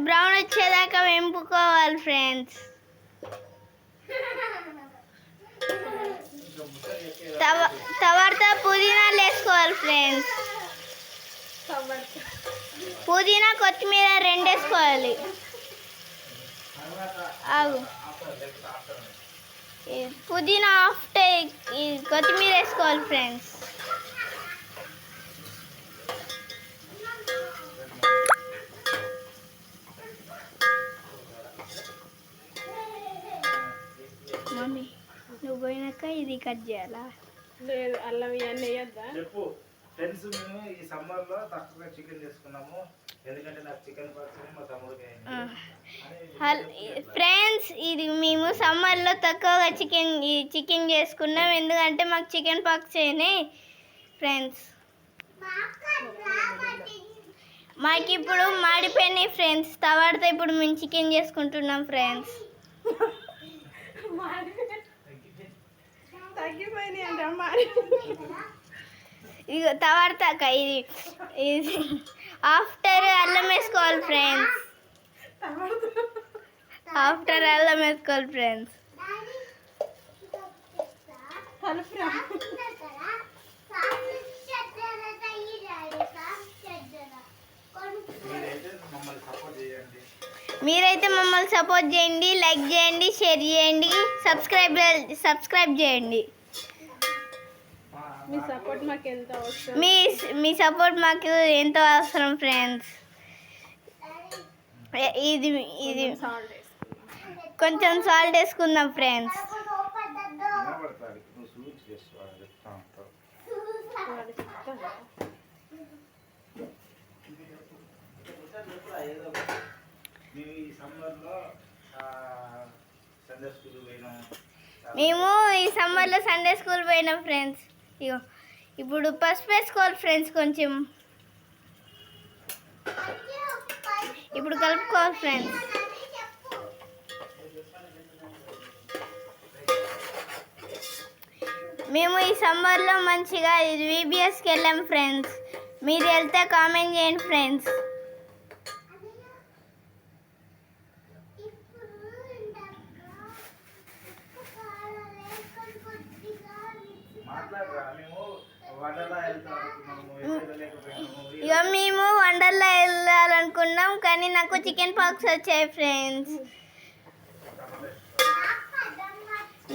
Brown వచ్చేదాకా వేపుకోవాలి friends. తర్వాత పుదీనాలు వేసుకోవాలి ఫ్రెండ్స్. పుదీనా కొత్తిమీర 2 వేసుకోవాలి. పుదీనా ఆఫ్టర్ కొత్తిమీర వేసుకోవాలి ఫ్రెండ్స్. మమ్మీ నువ్వు పోయినాక ఇది కట్ చేయాలా? లేదు, అల్లం ఇవన్నీ వేయద్దా? చెప్పు ఫ్రెండ్స్. మేము ఈ సమ్మర్లో తక్కువగా చికెన్ చేసుకున్నాము, ఎందుకంటే నాకు చికెన్ పాక్స్ మా తమ్ముడికి ఫ్రెండ్స్. ఇది మేము సమ్మర్లో తక్కువగా చికెన్ చేసుకున్నాం, ఎందుకంటే మాకు చికెన్ పాక్స్ అయినాయి ఫ్రెండ్స్. మాకు ఇప్పుడు మాడిపోయినాయి ఫ్రెండ్స్. తర్వాత ఇప్పుడు మేము చికెన్ చేసుకుంటున్నాం ఫ్రెండ్స్. తగ్గిపోయినాయి అంట మరి. ఇక తర్వాత ఇది ఆఫ్టర్ అల్లం వేసుకోవాలి ఫ్రెండ్స్. ఆఫ్టర్ అల్లం వేసుకోవాలి ఫ్రెండ్స్. మీరైతే మమ్మల్ని సపోర్ట్ చేయండి, లైక్ చేయండి, షేర్ చేయండి, సబ్స్క్రైబ్ చేయండి. మీ సపోర్ట్ మాకు ఎంత అవసరం. మీ సపోర్ట్ మాకు ఎంతో అవసరం ఫ్రెండ్స్. ఇది కొంచెం సాల్ట్ వేసుకుందాం ఫ్రెండ్స్. మేము ఈ సమ్మర్లో సండే స్కూల్ పోయినాం ఫ్రెండ్స్. ఇగో ఇప్పుడు పసుపు వేసుకోవాలి ఫ్రెండ్స్. కొంచెం ఇప్పుడు కలుపుకోవాలి ఫ్రెండ్స్. మేము ఈ సమ్మర్లో మంచిగా VBSకి వెళ్ళాం ఫ్రెండ్స్. మీరు వెళ్తే కామెంట్ చేయండి ఫ్రెండ్స్. ఇక మేము వండర్లా వెళ్ళాలనుకున్నాం, కానీ నాకు చికెన్ పాక్స్ వచ్చాయి ఫ్రెండ్స్.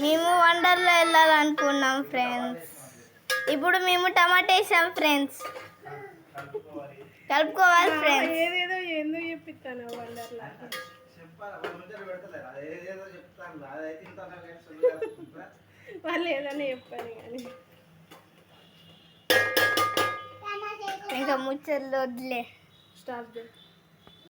మేము వండర్లా వెళ్ళాలనుకున్నాం ఫ్రెండ్స్. ఇప్పుడు మేము టమాటా వేసాం ఫ్రెండ్స్. కలుపుకోవాలి ఫ్రెండ్స్. ఏదేదో ఎందుకు చెప్పిస్తాను వండర్లా. వాళ్ళు ఏదైనా చెప్పాను కానీ ఇంకా ముచ్చట్లు వదిలే. స్టాప్ చేయి.